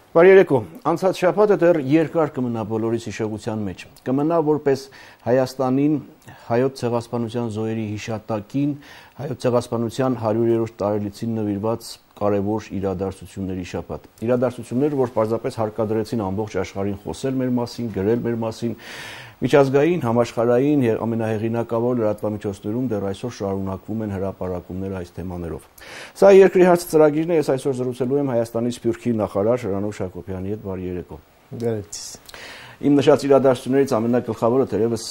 Բարերեկո, անցած շաբաթը դեռ երկար կմնա բոլորիս հիշողության մեջ։ Կմնա որպես Հայաստանին հայոց ցեղասպանության զոհերի հիշատակին, հայոց ցեղասպանության 100-րդ տարելիցին նվիրված կարևոր իրադարձությունների շաբաթ։ Իրադարձություններ, որ պարզապես հարկադրեցին ամբողջ աշխարհին խոսել մեր մասին, գրել մեր մասին, միջազգային, համաշխարհային եւ ամենահեղինակավոր լրատվամիջոցներում դեռ այսօր շարունակվում են հրապարակումները այս թեմաներով։ Սա երկրի հարց ծրագիրն է, ես այսօր զրուցելու եմ Հայաստանի Սփյուռքի նախարար Շրանով Շակոբյանի հետ, բարի երեկո։ Բարև։ Իմ նշած իրադարձություններից ամենակլխավորը թերևս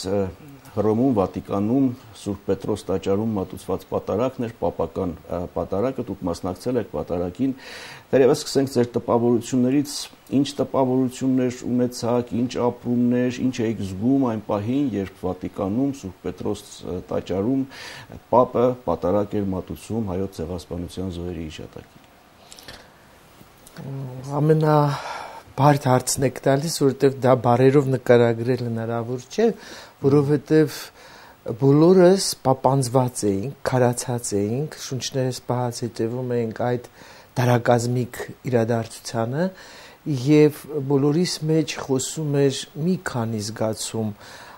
Հռոմում, Վատիկանում, Սուրբ Պետրոս տաճարում մատուցված պատարագն էր, պապական պատարագը, դուք մասնակցել եք պատարագին։ Թերևս սկսենք ձեր տպավորություններից, ինչ տպավորություններ ունեցաք, ինչ ապրումներ, ինչ եք զգում այն պահին, երբ Վատիկանում, Սուրբ Պետրոս տաճարում պապը պատարագ էր մատուցում հայոց ցեղասպանության զոհերի հիշատակին։ Բարդ հարցն եք տալիս, որովհետև դա բարերով նկարագրել հնարավոր չէ, որովհետև բոլորս պապանձված էինք, քարացած էինք, շունչներս պահած հետևում էինք այդ դարակազմիկ իրադարձությանը եւ բոլորիս մեջ խոսում էր մի քանի զգացում։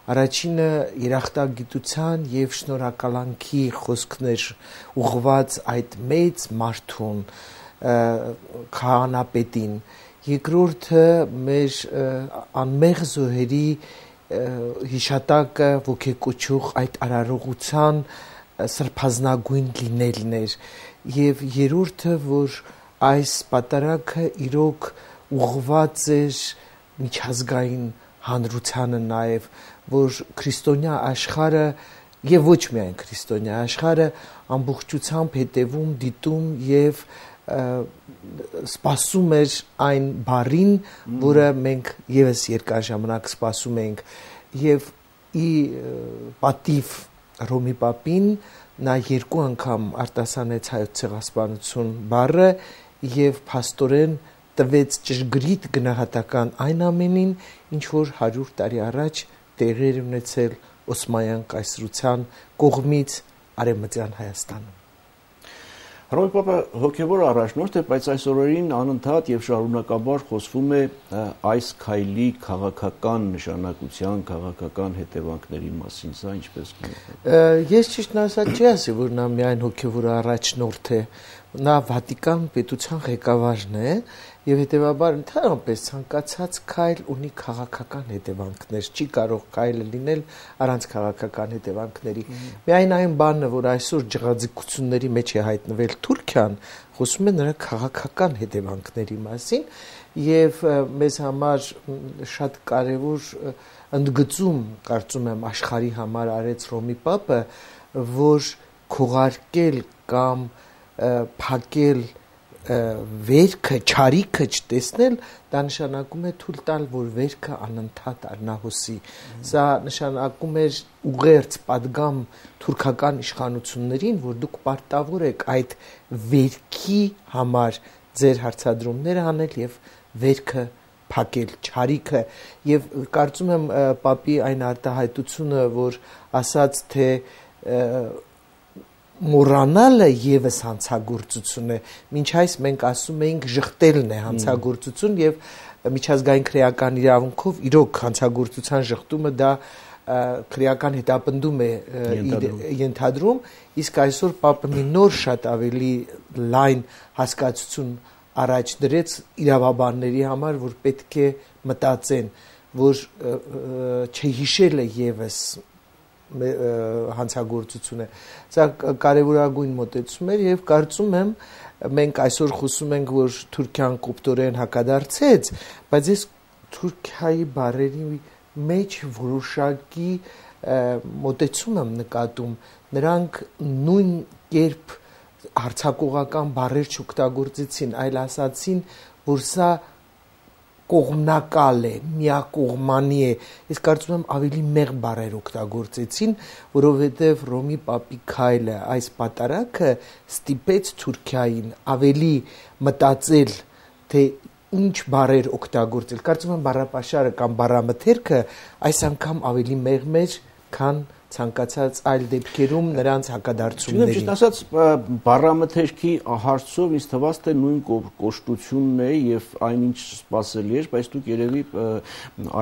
Առաջինը երախտագիտության եւ շնորհակալանքի խոսքներ ուղղված այդ մեծ մարդուն, քահանապետին։ Երկրորդը մեր անմեղ զոհերի հիշատակը ոգեկոչող այդ արարողության սրբազնագույն լինելն էր եւ երրորդը, որ այս պատարագը իրոք ուղղված էր միջազգային հանրությանը նաեւ, որ քրիստոնյա աշխարհը եւ ոչ միայն քրիստոնյա աշխարհը ամբողջությամբ հետևում, դիտում եւ սպասում էր այն բառին, որը մենք եւս երկար ժամանակ սպասում ենք եւ ի պատիվ Հռոմի պապին նա երկու անգամ արտասանեց հայոց ցեղասպանություն բառը եւ փաստորեն տվեց ճշգրիտ գնահատական այն ամենին, ինչ որ 100 տարի առաջ տեղի էր ունեցել Օսմանյան կայսրության կողմից Արևմտյան Հայաստանում։ Հռոմի պապը հոգևոր առաջնորդ է, բայց այս օրերին անընդհատ եւ շարունակաբար խոսվում է այս քայլի քաղաքական նշանակության, քաղաքական հետևանքների մասին, սա ինչպես կներկայացնեք։ Ես ճիշտն ասած չի ասի, որ նա միայն հոգևոր առաջնորդ է, նա Վատիկան պետության ղեկավարն է եւ հետեւաբար ընդհանրապես ցանկացած քայլ ունի քաղաքական հետևանքներ, չի կարող քայլը լինել առանց քաղաքական հետևանքների։ Միայն այն բանը, որ այսօր ջղաձգությունների մեջ է հայտնվել Թուրքիան, խոսում է նրա քաղաքական հետևանքների մասին եւ մեզ համար շատ կարեւոր ընդգծում, կարծում եմ, աշխարհի համար արեց Հռոմի պապը, որ քողարկել կամ փակել վերքը, չարիքը չտեսնել, դա նշանակում է թույլ տալ, որ վերքը անընդհատ առնահոսի։ Սա նշանակում էր ուղերձ պատգամ թուրքական իշխանություններին, որ դուք պարտավոր եք այդ վերքի համար ձեր հարցադրումները անել եւ վերքը փակել, չարիքը եւ կարծում եմ պապի այն արտահայտությունը, որ ասաց թե մոռանալը եւս հանցագործություն է, մինչ այս մենք ասում էինք ժխտելն է հանցագործություն եւ միջազգային քրեական իրավունքով իրոք հանցագործության ժխտումը դա քրեական հետապնդում է ենթադրում, իսկ այսօր պապը մի նոր շատ ավելի լայն հասկացություն առաջ դրեց իրավաբանների համար, որ պետք է մտածեն, որ չհիշելը եւս հանցագործություն է։ Սա կարևորագույն մոտեցում էր եւ կարծում եմ մենք այսօր խոսում ենք, որ Թուրքիան կոպտորեն հակադարձեց, բայց ես Թուրքիայի բարերի մեջ որոշակի մոտեցում եմ նկատում, նրանք նույն կերպ հարցակողական բառեր չօգտագործեցին, այլ ասացին, որ սա կողմնակալ է, միակողմանի է։ Ես կարծում եմ ավելի մեղ բառեր օգտագործեցին, որովհետև Հռոմի պապի քայլը, այս պատարագը ստիպեց Թուրքիային ավելի մտածել, թե ինչ բառեր օգտագործել։ Կարծում եմ բառապաշարը կամ բառամթերքը այս անգամ ավելի մեղմ էր, քան ցանկացած այլ դեպքերում նրանց հակադարձումներին։ Ճիշտ ասած, բառամթերքի հարցով ինձ թվաց թե նույն կոշտությունն է եւ այնինչ սпасելի էր, բայց դուք երևի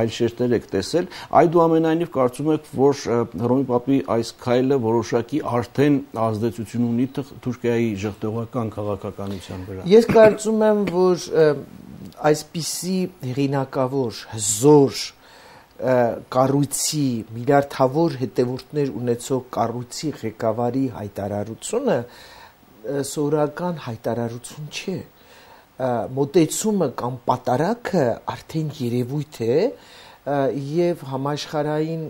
այլ շերտեր եք տեսել։ Այդուամենայնիվ կարծում եք, որ Հռոմի Պապի այս քայլը որոշակի արդեն ազդեցություն ունի Թուրքիայի ժողովրդական քաղաքականության վրա։ Ես կարծում եմ, որ այսպիսի հեղինակավոր, հզոր կառույցի միլիարդավոր հետևորդներ ունեցող կառույցի ղեկավարի հայտարարությունը սովորական հայտարարություն չէ։ Մոտեցումը կամ պատարակը արդեն երևույթ է եւ համաշխարհային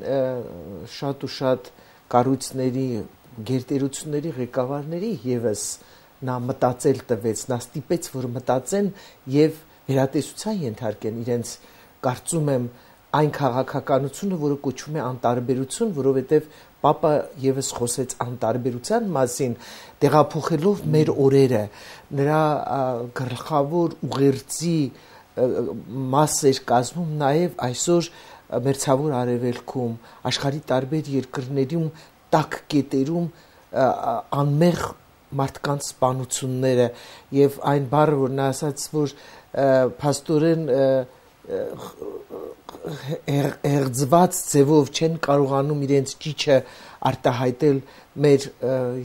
շատ ու շատ կառույցների գերտերությունների ղեկավարների եւս նա մտածել տվեց, նա ստիպեց, որ մտածեն եւ վերատեսության ենթարկեն իրենց, կարծում եմ, այն քաղաքականությունը, որը կոչվում է անտարբերություն, որովհետև Պապը եւս խոսեց անտարբերության մասին, տեղափոխելով մեր օրերը, նրա գլխավոր ուղերձի մասեր կազմում նաեւ այսօր մերձավոր արևելքում, աշխարհի տարբեր երկրներում տաք կետերում անմեղ մարդկանց սպանությունները եւ այն բառը, որ նա ասաց, որ փաստորեն հերձված ձևով չեն կարողանում իրենց ճիչը արտահայտել մեր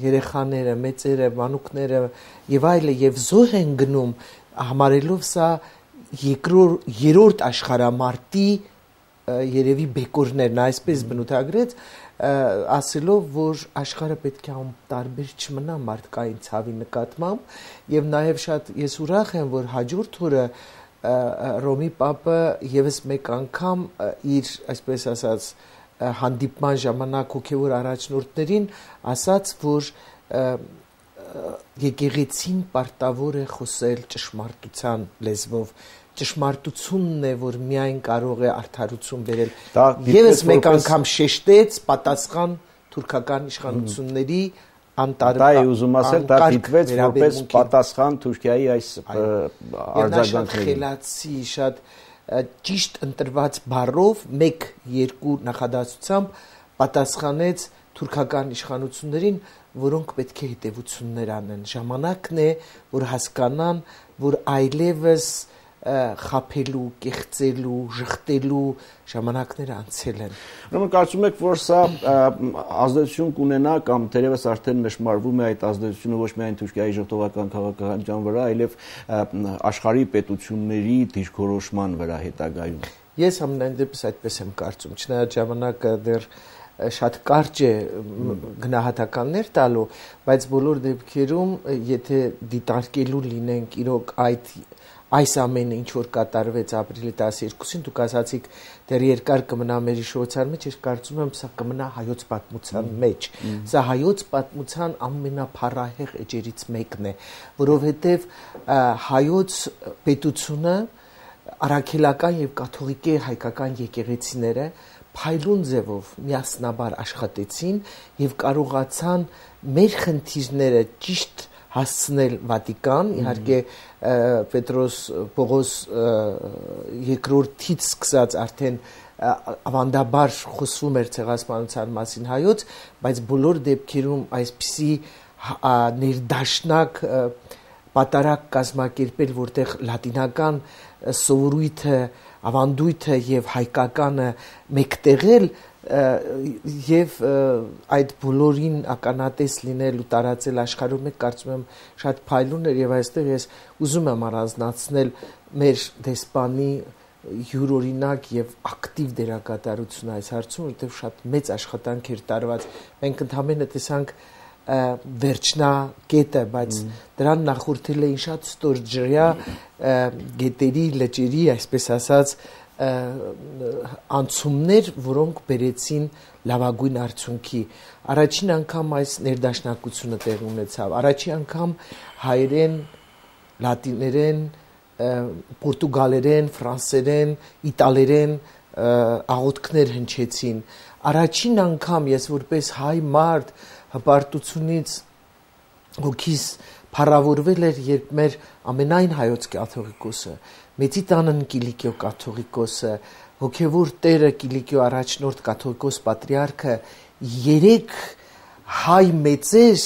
երեխաները, մեծերը, մանուկները եւ այլը եւ զոհ են գնում համարելով սա երրորդ աշխարհամարտի երևի բեկորներն այսպես բնութագրեց ասելով որ աշխարհը պետք է տարբեր չմնա մարդկային ցավի նկատմամբ եւ նաեւ շատ ես ուրախ եմ որ հաջորդ օրը Հռոմի Պապը եւս մեկ անգամ իր այսպես ասած հանդիպման ժամանակ հոգեվոր առաջնորդներին ասաց որ եկեղեցին պարտավոր է խոսել ճշմարտության լեզվով ճշմարտությունն է որ միայն կարող է արդարություն բերել եւս մեկ անգամ շեշտեց պատասխան թուրքական իշխանությունների Դա է ուզում ասել, դա դիտվեց որպես պատասխան Թուրքիայի այս արձագանքներին։ Խելացի շատ ճիշտ ընտրված բառով 1-2 նախադասությամբ պատասխանեց թուրքական իշխանություններին, որոնք պետք է հետևություններ անեն։ Ժամանակն է, որ հասկանան, որ այլևս խափելու, կեղծելու, ժխտելու ժամանակները անցել են։ Ուրեմն կարծում եք, որ սա ազդեցություն կունենա կամ թերևս արդեն նշմարվում է այդ ազդեցությունը ոչ միայն Թուրքիայի ժողովրդական քաղաքականության վրա, այլև աշխարհի պետությունների դիրքորոշման վրա հետագայում։ Ես ամենայն դեպս այդպես եմ կարծում, չնայած ժամանակը դեռ շատ կարճ է գնահատականներ տալու, բայց բոլոր դեպքերում, եթե դիտարկելու լինենք իրոք այս ամենը ինչ որ կատարվեց ապրիլի 12-ին դուք ասացիք դեռ երկար կմնա մեր հիշողության մեջ, ես կարծում եմ սա կմնա հայոց պատմության մեջ։ Սա հայոց պատմության ամենափառահեղ էջերից մեկն է, որովհետև հայոց պետությունը առաքելական եւ կաթողիկե հայկական եկեղեցիները փայլուն ձևով միասնաբար աշխատեցին եւ կարողացան մեր խնդիրները ճիշտ հասցնել Վատիկան, իհարկե Պետրոս Պողոս երկրորդից սկսած արդեն ավանդաբար խոսվում էր ցեղասպանության մասին հայոց, բայց բոլոր դեպքերում այսպիսի ներդաշնակ պատարակ կազմակերպել, որտեղ լատինական սովորույթը, ավանդույթը եւ հայկականը մեկտեղել եւ այդ բոլորին ականատես լինել ու տարածել աշխարհում եք կարծում եմ շատ փայլուն էր եւ այստեղ ես ուզում եմ առանձնացնել մեր դեսպանի յուրօրինակ եւ ակտիվ դերակատարությունը այս հարցում, որտեղ շատ մեծ աշխատանք էր տարված։ Մենք ընդհանրապես տեսանք վերջնակետը, բայց դրան նախորդել էին շատ ստորջրյա գետերի, լճերի, այսպես ասած անցումներ, որոնք բերեցին լավագույն արդյունքի։ Առաջին անգամ այս ներդաշնակությունը տեղի ունեցավ։ Առաջին անգամ հայերեն, լատիներեն, պորտուգալերեն, ֆրանսերեն, իտալերեն աղոթքներ հնչեցին։ Առաջին անգամ ես որպես հայ մարդ հպարտությունից հոգիս փառավորվել էր, երբ մեր ամենայն հայոց կաթողիկոսը Մեծիտանն Կիլիկիո կաթողիկոսը, հոգևոր տերը Կիլիկիո առաջնորդ կաթողիկոս պատրիարքը երեք հայ մեծեր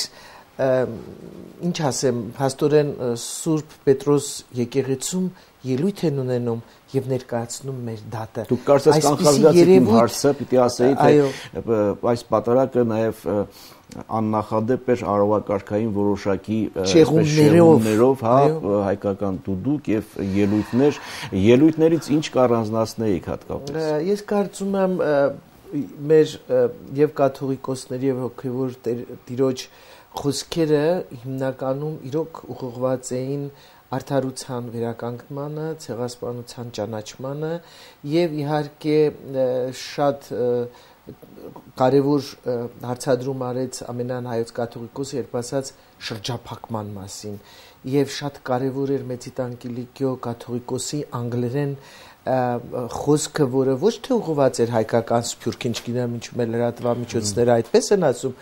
ինչ ասեմ, փաստորեն Սուրբ Պետրոս եկեղեցում ելույթ են ունենում եւ ներկայացնում մեր դատը։ Դուք կարծես կանխարգելացիք իմ հարցը, պիտի ասեի, թե այս պատարակը նաեւ աննախադեպ էր արարողակարգային որոշակի շեղումներով, հայկական դուդուկ եւ ելույթներից ինչ կառանձնացնեիք հատկապես։ Ես կարծում եմ մեր եւ կաթողիկոսների եւ հոգեվոր տիրոջ խոսքերը հիմնականում իրոք ուղղված էին արդարության վերականգնմանը, ցեղասպանության ճանաչմանը եւ իհարկե շատ կարևոր հարցադրում արեց ամենան հայոց կաթողիկոսը, երբ ասաց շրջափակման մասին եւ շատ կարևոր էր Մեծիտան Կիլիկիո կաթողիկոսի անգլերեն խոսքը, որը ոչ թե ուղղված էր հայկական սփյուռքին, չգիտեմ ինչու մեր լրատվամիջոցները այդպես են ասում,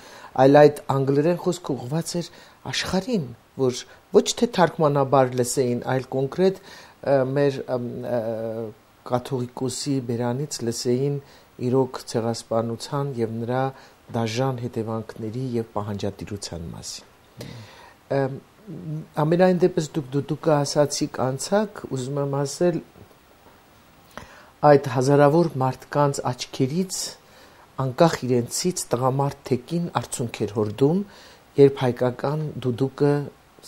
այլ այդ անգլերեն խոսքը ուղղված էր աշխարհին, որ ոչ թե թարգմանաբար լսեին, այլ կոնկրետ մեր կաթողիկոսի բերանից լսեին իրոք ցեղասպանության եւ նրա դաժան հետևանքների եւ պահանջատիրության մասին։ Ամենայն դեպս դուք ասացիք անցակ, ուզում եմ ասել այդ հազարավոր մարդկանց աչքերից անկախ իրենցից տղամարդ թեկին արցունք էր հորդում, երբ հայկական դուդուկը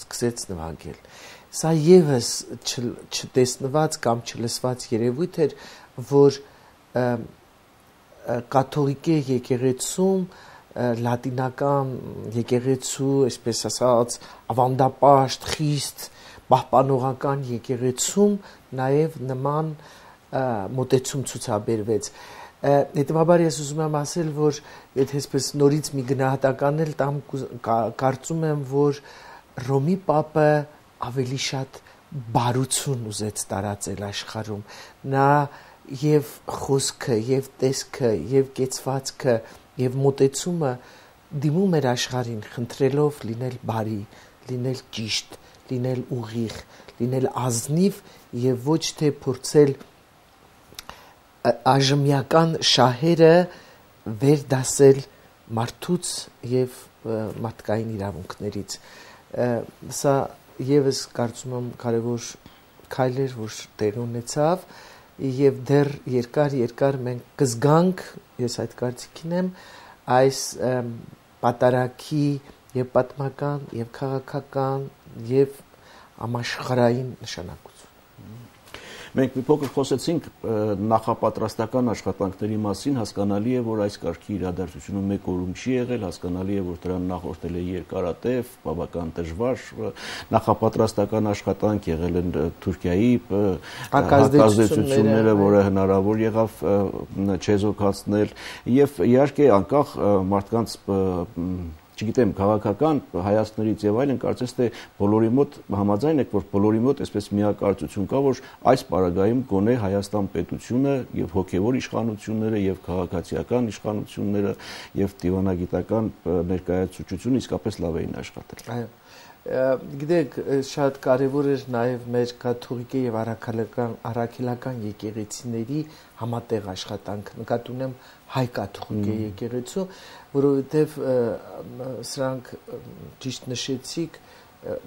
սկսեց նվագել։ Սա եւս չտեսնված կամ չլսված երևույթ էր, որ կաթողիկե եկեղեցում լատինական եկեղեցու, այսպես ասած, ավանդապաշտ, խիստ, պահպանողական եկեղեցում նաև նման մոտեցում ցուցաբերվեց։ Հետևաբար ես ուզում եմ ասել, որ եթե այսպես նորից մի գնահատական էլ տամ, կարծում եմ, որ Ռոմի Պապը ավելի շատ բարություն ուզեց տարածել աշխարհում։ Նա եւ խոսքը, եւ տեսքը, եւ կեցվածքը, եւ մոտեցումը դիմում էր աշխարհին, խնդրելով լինել բարի, լինել ճիշտ, լինել ուղիղ, լինել ազնիվ եւ ոչ թե փորձել այժմյական շահերը վերդասել մարդուց եւ մարդկային իրավունքներից։ Սա եւս կարծում եմ կարևոր քայլ էր, որ տեղի ունեցավ եւ դեռ երկար մենք կզգանք, ես այդ կարծիքին եմ, այս պատարակի եւ պատմական եւ քաղաքական եւ համաշխարհային նշանակություն։ Մենք մի փոքր խոսեցինք նախապատրաստական աշխատանքների մասին, հասկանալի է, որ այս կարգի իրադարձությունը մեկ օրում չի եղել, հասկանալի է, որ դրան նախորդել է երկարատև, բավական դժվար նախապատրաստական աշխատանք, եղել են Թուրքիայի հակազդեցությունները, որը հնարավոր եղավ չեզոքացնել, եւ իհարկե անկախ մարդկանց չգիտեմ, քաղաքական հայացքներից եւ այլն, կարծես թե բոլորի մոտ համաձայն եք, որ բոլորի մոտ այսպես միակարծություն կա, որ այս պարագայում գոնե Հայաստան պետությունը եւ հոգեվոր իշխանությունները եւ քաղաքացիական իշխանությունները եւ դիվանագիտական ներկայացուցչությունը իսկապես լավ էին աշխատել։ Այո։ Գիտեք, շատ կարևոր էր նաև մեր կաթողիկե եւ առաքելական եկեղեցիների համատեղ աշխատանք։ Նկատի ունեմ հայ կաթողիկե եկեղեցու, որովհետեւ սրանք ճիշտ նշեցիք,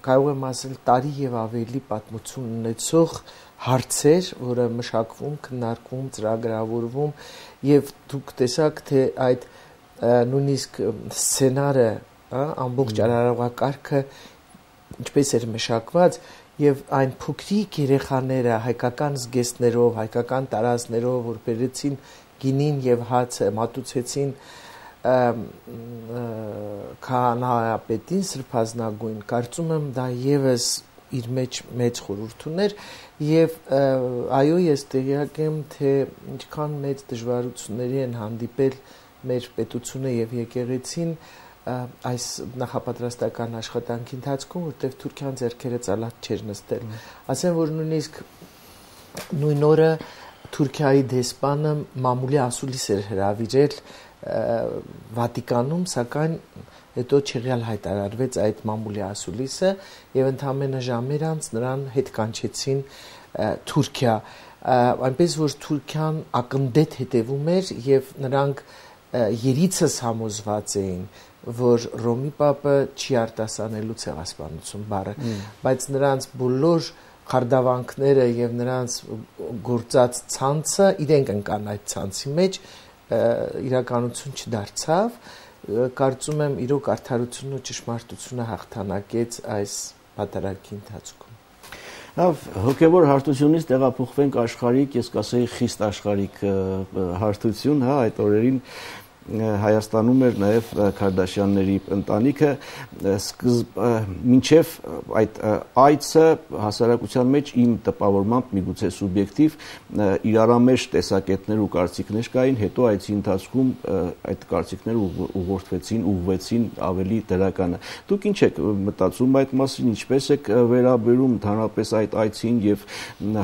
կարող եմ ասել տարի եւ ավելի պատմություն ունեցող հարցեր, որը մշակվում, քննարկվում, ծրագրավորվում եւ դուք տեսաք, թե այդ նույնիսկ սցենարը, ամբողջ արարողակարգը ինչպես էր մշակված եւ այն փոքրիկ երեխաները հայկական զգեստներով, հայկական տարազներով, որ բերեցին գինին եւ հացը, մատուցեցին քահանայապետին սրբազնագույն, կարծում եմ դա եւս իր մեջ մեծ խորհուրդ ուներ եւ այո, ես տեղյակ եմ, թե ինչքան մեծ դժվարությունների են հանդիպել մեր պետությունը եւ եկեղեցին այս նախապատրաստական աշխատանքի ընթացքում, որտեղ Թուրքիան ձեռքերը ծալած չէր նստել։ Ասեմ, որ նույնիսկ նույն օրը Թուրքիայի դեսպանը մամուլի ասուլիս էր հրավիրել Վատիկանում, սակայն հետո չեղյալ հայտարարվեց այդ մամուլի ասուլիսը եւ ընդամենը ժամեր անց նրան հետ կանչեցին Թուրքիա, այնպես որ Թուրքիան ակնդետ հետևում էր եւ նրանք երիցս համոզված էին, որ Ռոմի Պապը չի արտասանելու ցեղասպանություն բառը, բայց նրանց բոլոր խարդավանքները եւ նրանց գործած ցանցը իրենք ընկան այդ ցանցի մեջ, իրականություն չդարձավ, կարծում եմ իրոք արդարությունն ու ճշմարտությունը հաղթանակեց այս պատարագի ընթացքում։ Լավ, հոգևոր հարթությունից տեղափոխվենք աշխարհիկ, ես կասեի խիստ աշխարհիկ հարթություն, հա, այդ օրերին Հայաստանում էր նաև Քարդաշյանների ընտանիքը, մինչև այդ այցը հասարակության մեջ իմ տպավորմամբ միգուցե սուբյեկտիվ իրարամեջ տեսակետներ ու կարծիքներ կային, հետո այցի ընթացքում այդ կարծիքները ուղղվեցին ավելի դրականը։ Դուք ինչ եք մտածում այդ մասին, ինչպես եք վերաբերում ընդհանրապես այդ այցին եւ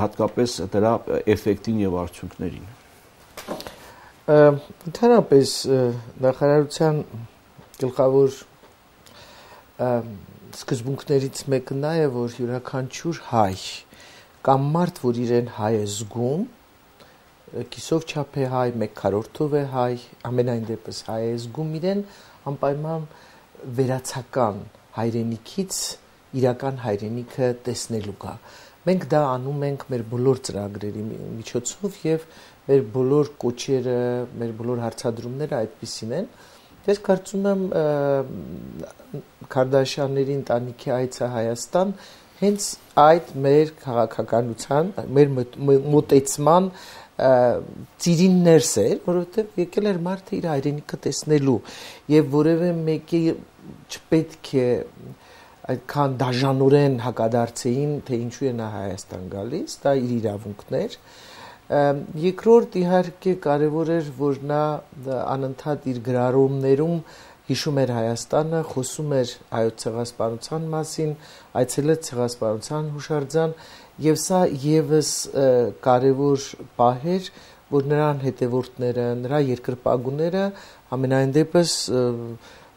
հատկապես դրա էֆեկտին եւ արդյունքներին։ Ընդհանրապես նախարարության գլխավոր սկզբունքներից մեկը նա է, որ յուրաքանչյուր հայ կամ մարդ, որ իրեն հայ է զգում, կիսով չափ է հայ, 1/4 է հայ, ամենայն դեպս հայ է զգում իրեն, անպայման վերացական հայրենիքից իրական հայրենիքը տեսնելու կա։ Մենք դա անում ենք մեր բոլոր ծրագրերի միջոցով եւ մեր բոլոր կոչերը, մեր բոլոր հարցադրումները այդպիսին են։ Ես կարծում եմ Քարդաշյանների ընտանիքի այցը Հայաստան հենց այդ մեր քաղաքականության, մեր մոտեցման ծիրին ներս էր, որովհետև եկել էր մարդը իր հայրենիքը տեսնելու եւ որևէ մեկի չպետք է այդքան դաժանորեն հակադարձեին, թե ինչու է նա Հայաստան գալիս, դա իր իրավունքն էր։ Երկրորդ իհարկե կարևոր էր, որ նա անընդհատ իր գրառումներում հիշում էր Հայաստանը, խոսում էր հայոց ցեղասպանության մասին, այցելեց ցեղասպանության հուշարձան եւ սա եւս կարևոր պահ էր, որ նրան հետևորդները, նրա երկրպագուները ամենայն դեպս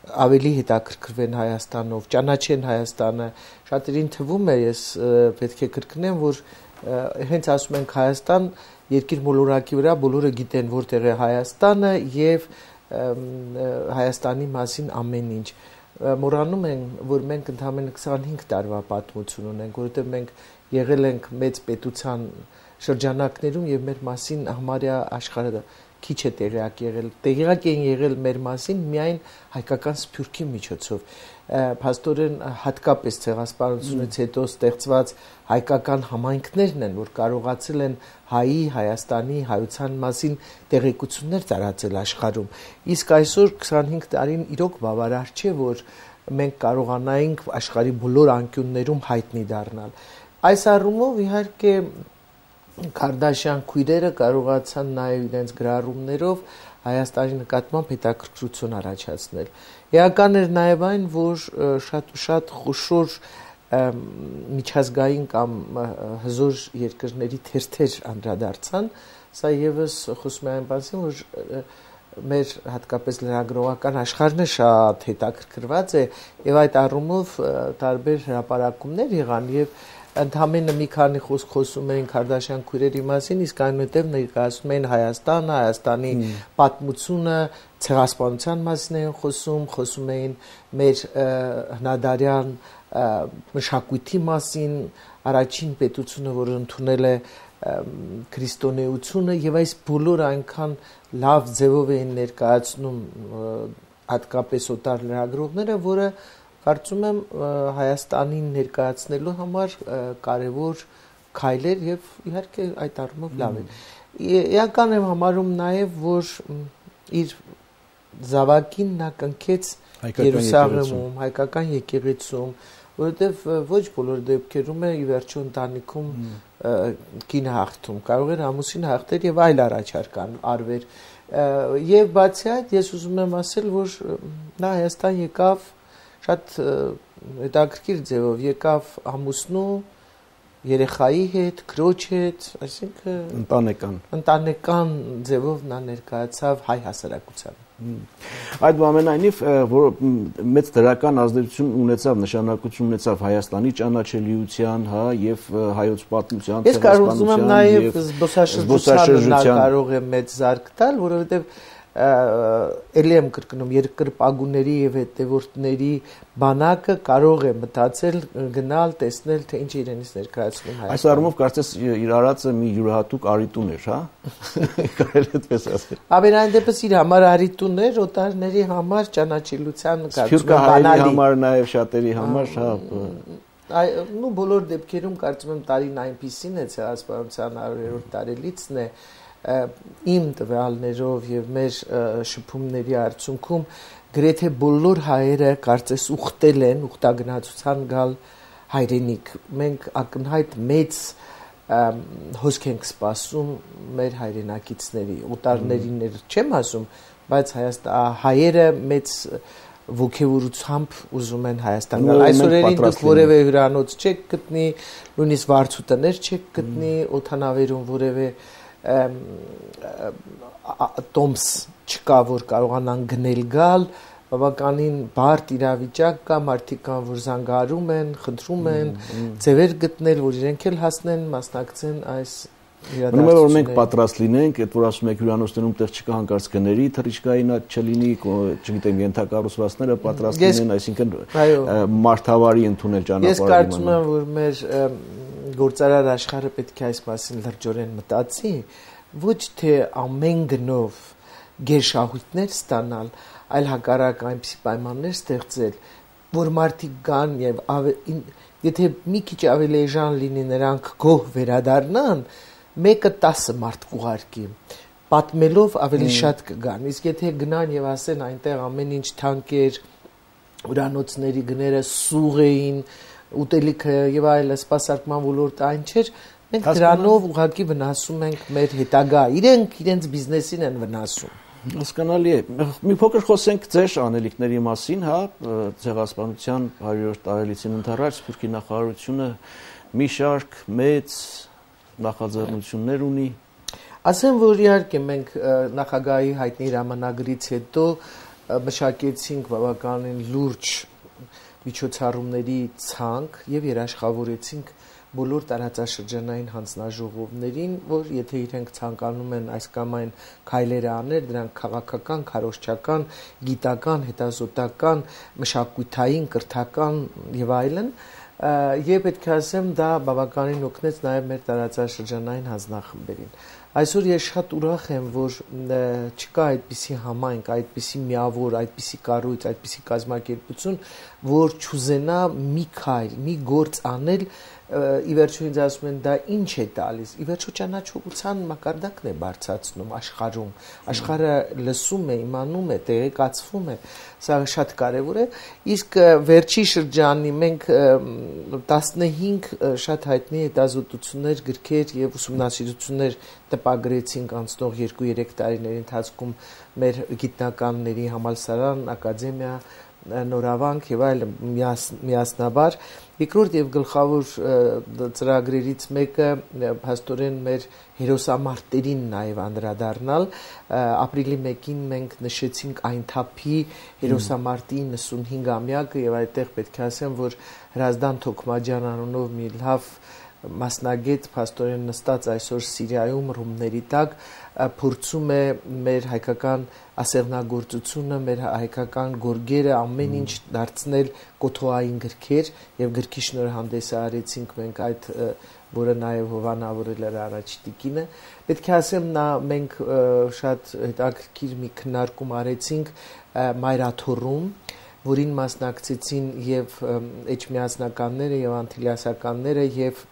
ավելի հետաքրքրվեն Հայաստանով, ճանաչեն Հայաստանը։ Շատերին թվում է, ես պետք է կրկնեմ, որ հենց ասում ենք Հայաստան, երկիր մոլորակի վրա բոլորը գիտեն որտեղ է Հայաստանը եւ Հայաստանի մասին ամեն ինչ։ Մոռանում են, որ մենք ընդամենը 25 տարվա պատմություն ունենք, որովհետեւ մենք եղել ենք մեծ պետության շրջանակներում եւ մեր մասին համարյա աշխարհը քիչ է տեղյակ եղել։ Տեղյակ են եղել մեր մասին միայն հայկական սփյուռքի միջոցով։ Փաստորեն հատկապես ցեղասպանությունից հետո ստեղծված հայկական համայնքներն են, որ կարողացել են հայի, Հայաստանի, հայության մասին տեղեկություններ տարածել աշխարհում։ Իսկ այսօր 25 տարին իրոք բավարար չէ, որ մենք կարողանայինք աշխարհի բոլոր անկյուններում հայտնի դառնալ։ Այս առումով իհարկե Քարդաշյան քույրերը կարողացան նաև իրենց գրառումներով Հայաստանի նկատմամբ հետաքրքրություն առաջացնել։ Էական էր նաև այն, որ շատ խոշոր միջազգային կամ հզոր երկրների թերթեր անդրադարձան, սա եւս խոսում է այն մասին, որ մեր հատկապես լրագրողական աշխարհն է շատ հետաքրքրված է եւ այդ առումով տարբեր հրապարակումներ եղան եւ ընդհանրապես մի քանի խոսք խոսում էին Քարդաշյան քույրերի մասին, իսկ այնուհետև ներկայացնում էին Հայաստանը, Հայաստանի պատմությունը, ցեղասպանության մասին էին խոսում էին մեր հնադարյան մշակույթի մասին, առաջին պետությունը, որը ընդունել է քրիստոնեությունը եւ այս բոլորը այնքան լավ ձևով էին ներկայացնում հատկապես օտար լրագրողները, որը կարծում եմ Հայաստանին ներկայացնելու համար կարևոր քայլ էր եւ իհարկե այդ առումով լավ էր։ Էական եմ համարում նաեւ, որ իր զավակին նա կնքեց Երուսաղեմում, հայկական եկեղեցում, որովհետեւ ոչ բոլոր դեպքերում է ի վերջո ընտանիքում կինը հաղթում, կարող էր ամուսինը հաղթել եւ այլ առաջարկ արվեր։ Եվ բացի այդ, ես ուզում եմ ասել, որ նա Հայաստան եկավ շատ հետաքրքիր ձևով, եկավ ամուսնու, երեխայի հետ, քրոջ հետ, այսինքն ընտանեկան ձևով նա ներկայացավ հայ հասարակությանը։ Այդ բանամենայնիվ, որ մեծ դրական ազդեցություն ունեցավ, նշանակություն ունեցավ Հայաստանի ճանաչելիության, հա, եւ հայոց պատմության, ես կարծում եմ նաեւ զբոսաշրջությանը նա կարող է մեծ զարկ տալ, որովհետեւ ելի եմ կրկնում երկրպագուների եւ հետևորդների բանակը կարող է մտածել գնալ տեսնել թե ինչ իրենից ներկայացնում Այս առումով կարծես իր արածը մի յուրահատուկ արիտուն էր, հա? Կարելի է այդպես ասել։ Ավելային դեպս իր համար արիտուն էր, օտարների համար ճանաչելիության կարծում եմ բանալի համար նաեւ շատերի համար, հա։ Նու բոլոր դեպքերում կարծում եմ տարին այնպիսին է ցեղասպանության 100-րդ տարելիցն է իմ տվյալներով եւ մեր շփումների արդյունքում գրեթե բոլոր հայերը կարծես ուխտել են ուխտագնացության գալ հայրենիք մենք ակնհայտ մեծ հոսք ենք սպասում մեր հայրենակիցների օտարներին չեմ ասում բայց հայերը մեծ ոգևորությամբ ուզում են Հայաստան գալ այսօրերին դուք որևէ հյուրանոց չեք գտնի նույնիսկ վարձուտներ չեք գտնի օթանավերում որևէ տոմս չկա որ կարողանան գնել գալ բավականին բարդ իրավիճակ կա մարդիկ կան որ զանգահարում են խնդրում են ձևեր գտնել որ իրենք էլ հասնեն մասնակցեն այս Մնում է որ մենք պատրաստ լինենք, այդ որ ասում եք հյուրանոցներում տեղ չկա հանկարծ կների, թռիչքային չլինի, չգիտեմ, ենթակառուցվածքները պատրաստ լինեն, այսինքն մարդավարի ընդունել ճանապարհը։ Ես կարծում եմ, որ մեր գործարար աշխարհը պետք է այս մասին լրջորեն մտածի, ոչ թե ամեն գնով գերշահույթներ ստանալ, այլ հակառակ այնպիսի պայմաններ ստեղծել, որ մարդիկ գան եւ եթե մի քիչ ավելի էժան լինի նրանք գոհ վերադառնան մեկը 10 մարդ կուղարկի պատմելով ավելի շատ կգան իսկ եթե գնան եւ ասեն այնտեղ ամեն ինչ թանկեր ուրանոցների գները սուղ էին ուտելիքը եւ այլն սպասարկման ոլորտը այն չէր մենք դրանով ուղղակի վնասում ենք մեր հետագա իրենց բիզնեսին են վնասում Հասկանալի է մի փոքր խոսենք ձեր անելիքների մասին հա ցեղասպանության 100-րդ տարելիցին ընթരാճ Սփյուռքի նախարարությունը մի շարք մեծ նախաձեռնություններ ունի ասեմ որ իհարկե մենք նախագահի հայտնի հրամանագրից հետո մշակեցինք բավականին լուրջ միջոցառումների ցանկ եւ երաշխավորեցինք բոլոր տարածաշրջանային հանձնաժողովներին, որ եթե իրենք ցանկանում են այս կամ այն քայլերը անել, դրանք քաղաքական, քարոզչական, գիտական, հետազոտական, մշակութային, կրթական եւ այլն, եւ պետք է ասեմ, դա բավականին օգնեց նաեւ մեր տարածաշրջանային հանձնախմբերին։ Այսօր ես շատ ուրախ եմ, որ չկա այդպիսի համայնք, այդպիսի միավոր, այդպիսի կառույց, այդպիսի կազմակերպություն, որ չուզենա մի քայլ, մի գործ անել ի վերջո ինձ ասում են դա ինչ է տալիս ի վերջո ճանաչողության մակարդակն է բարձրացնում աշխարհում աշխարհը լսում է իմանում է տեղեկացվում է սա շատ կարևոր է իսկ վերջի շրջանի մենք 15 շատ հայտնի հետազոտություններ գրքեր եւ ուսումնասիրություններ տպագրեցինք անցնող 2-3 տարիների ընթացքում մեր գիտնականների համալսարան ակադեմիա նորավանք եւ այլ միասնաբար երկրորդ եւ գլխավոր ծրագրերից մեկը հաստորեն մեր հերոսամարտերին նաեւ անդրադառնալ ապրիլի 1-ին մենք նշեցինք այն թափի հերոսամարտի 95-ամյակը եւ այդտեղ պետք է ասեմ որ Հրազդան Թոքմաջյան անունով մի լավ մասնագետ փաստորեն նստած այսօր Սիրիայում ռումների տակ փորձում է մեր հայկական ասեղնագործությունը, մեր հայկական գորգերը ամեն ինչ դարձնել կոթողային գրքեր եւ գրքի շնորհանդեսը արեցինք մենք այդ որը նաեւ հովանավորել էր առաջ տիկինը պետք է ասեմ մենք շատ հետաքրքիր մի քննարկում արեցինք Մայրաթոռում որին մասնակցեցին եւ էջմիածնականները եւ անտիլիասականները եւ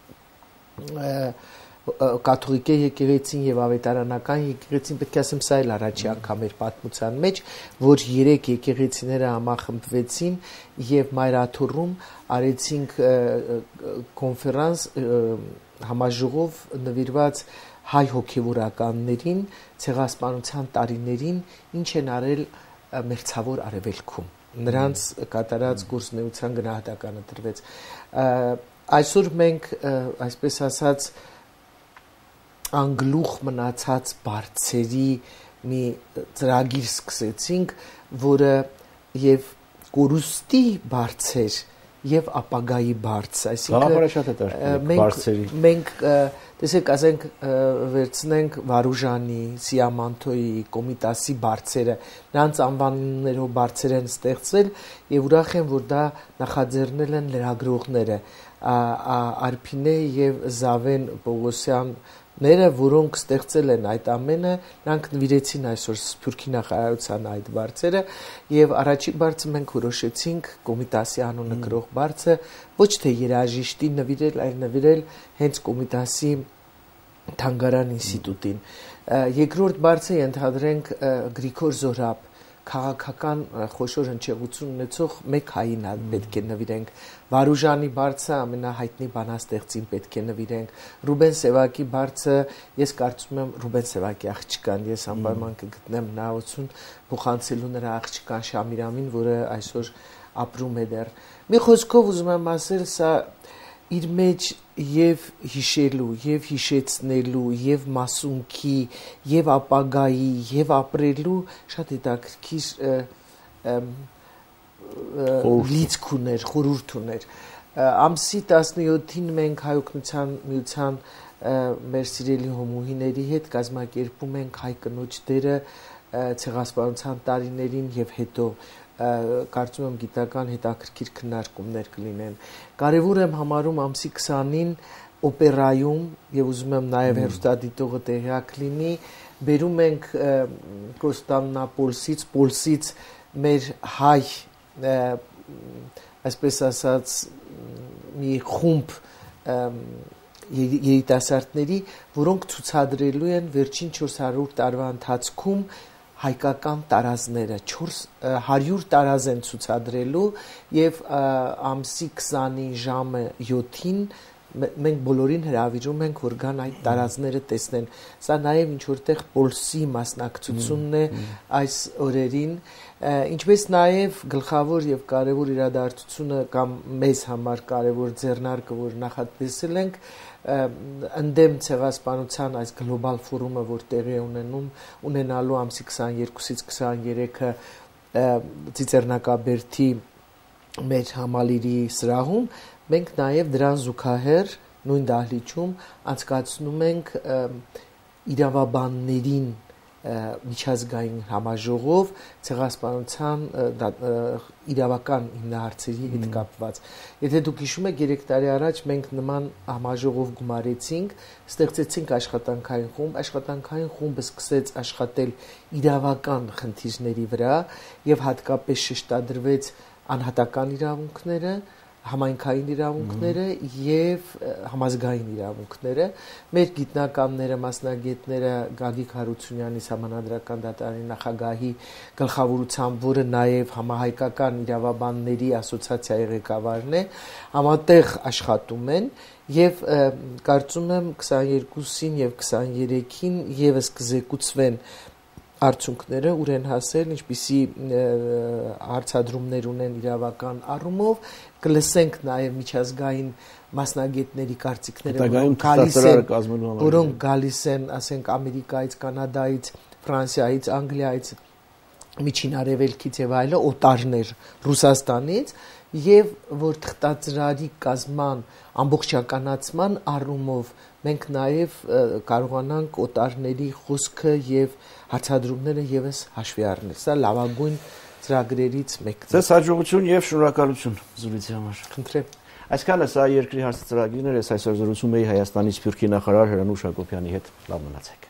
կաթողիկ եկեղեցին եւ ավետարանական եկեղեցին պետք է ասեմ սա էլ առաջի անգամ էր պատմության մեջ որ 3 եկեղեցիները համախմբվեցին եւ Մայրաթոռում արեցինք կոնֆերանս համաժողով նվիրված հայ հոգեվորականներին ցեղասպանության տարիներին ինչ են արել մերձավոր արևելքում նրանց կատարած գործունեության գնահատականը տրվեց այսօր մենք այսպես ասած անգլուխ մնացած բարձերի մի ծրագիր սկսեցինք, որը եւ կորուստի բարձեր եւ ապագայի բարձ, այսինքն մենք տեսեք ասենք վերցնենք Վարուժանի, Սիամանթոյի, Կոմիտասի բարձերը, նրանց անվաններով բարձեր են ստեղծվել եւ ուրախ եմ, որ դա նախաձեռնել են լրագրողները Արփինե եւ Զավեն Պողոսյանները, որոնք ստեղծել են այդ ամենը, նրանք նվիրեցին այսօր Սփյուռքի նախարարության այդ բարձերը եւ առաջին բարձը մենք որոշեցինք Կոմիտասի անունը գրող բարձը ոչ թե երաժիշտի նվիրել, այլ նվիրել հենց Կոմիտասի Թանգարան ինստիտուտին։ Երկրորդ բարձը ենթադրենք Գրիգոր Զորաբ քաղաքական խոշոր հնչեղություն ունեցող մեկ հային պետք է նվիրենք, Վարուժանի բարձը ամենահայտնի բանաստեղծին պետք է նվիրենք, Ռուբեն Սևակի բարձը, ես կարծում եմ Ռուբեն Սևակի աղջկան, ես անպայման կգտնեմ նայություն փոխանցելու նրա աղջկան Շամիրամին, որը այսօր ապրում է դեռ։ Մի խոսքով ուզում եմ ասել, սա իր մեջ եւ հիշելու, եւ հիշեցնելու, եւ մասունքի, եւ ապագայի, եւ ապրելու շատ հետաքրքիր լիցք ուներ, խորհուրդ ուներ։ Ամսի 17-ին մենք Հայ օգնության միության մեր սիրելի հոմուհիների հետ կազմակերպում ենք հայ կնոջ դերը ցեղասպանության տարիներին եւ հետո կարծում եմ գիտական հետաքրքիր քննարկումներ կլինեն։ Կարևոր եմ համարում ամսի 20-ին օպերայում եւ ուզում եմ նաեւ հերոստատիտողը տեղյակ լինի, բերում ենք Կոստանդնուպոլսից մեր հայ այսպես ասած մի խումբ երիտասարդների, որոնք ցուցադրելու են վերջին 400 տարվա ընթացքում հայկական տարազները 100 տարազ են ցուցադրելու եւ ամսի 20-ի ժամը 7-ին մենք բոլորին հրավիրում ենք, որ գան այդ տարազները տեսնեն։ Սա նաեւ ինչ որտեղ Պոլսի մասնակցությունն է այս օրերին, ինչպես նաեւ գլխավոր եւ կարեւոր իրադարձությունը կամ մեզ համար կարեւոր ձեռնարկը, որ նախատեսել ենք, ընդդեմ ցեղասպանության այս գլոբալ ֆորումը, որ տեղի ունենալու ամսի 22-ից 23-ը Ծիծեռնակաբերդի մեր համալիրի սրահում, մենք նաև դրան զուգահեռ նույն դահլիճում անցկացնում ենք իրավաբաններին միջազգային համաժողով ցեղասպանության իրավական հիմնահարցերի հետ կապված։ Եթե դուք հիշում եք, 3 տարի առաջ մենք նման համաժողով գումարեցինք, ստեղծեցինք աշխատանքային խումբ, աշխատանքային խումբը սկսեց աշխատել իրավական խնդիրների վրա եւ հատկապես շեշտադրվեց անհատական իրավունքները, համայնքային իրավունքները եւ համազգային իրավունքները։ Մեր գիտնականները, մասնագետները Գագիկ Հարությունյանի Սահմանադրական դատարանի նախագահի գլխավորությամբ, որը նաեւ համահայկական իրավաբանների ասոցիացիայի ղեկավարն է, համատեղ աշխատում են եւ կարծում եմ 22-ին եւ 23-ին եւս կզեկուցվեն արդյունքները ուր են հասել, ինչպիսի հարցադրումներ ունեն իրավական առումով, կլսենք նաև միջազգային մասնագետների կարծիքները, որոնք գալիս են, ասենք, Ամերիկայից, Կանադայից, Ֆրանսիայից, Անգլիայից, Միջին Արևելքից եւ այլը, օտարներ Ռուսաստանից, եւ որ թղթածրարի կազման ամբողջականացման առումով մենք նաեւ կարողանանք օտարների խոսքը եւ հարցադրումները եւս հաշվի առնել։ Սա լավագույն ծրագրերից մեկն է։ Ձեզ հաջողություն եւ շնորհակալություն զրույցի համար։ Խնդրեմ։ Այսքանը սա երկրի հարցը ծրագիրներ է, այսօր զրուցում էի Հայաստանի Սփյուռքի նախարար Հրանուշ Հակոբյանի հետ։ Լավ մնացեք։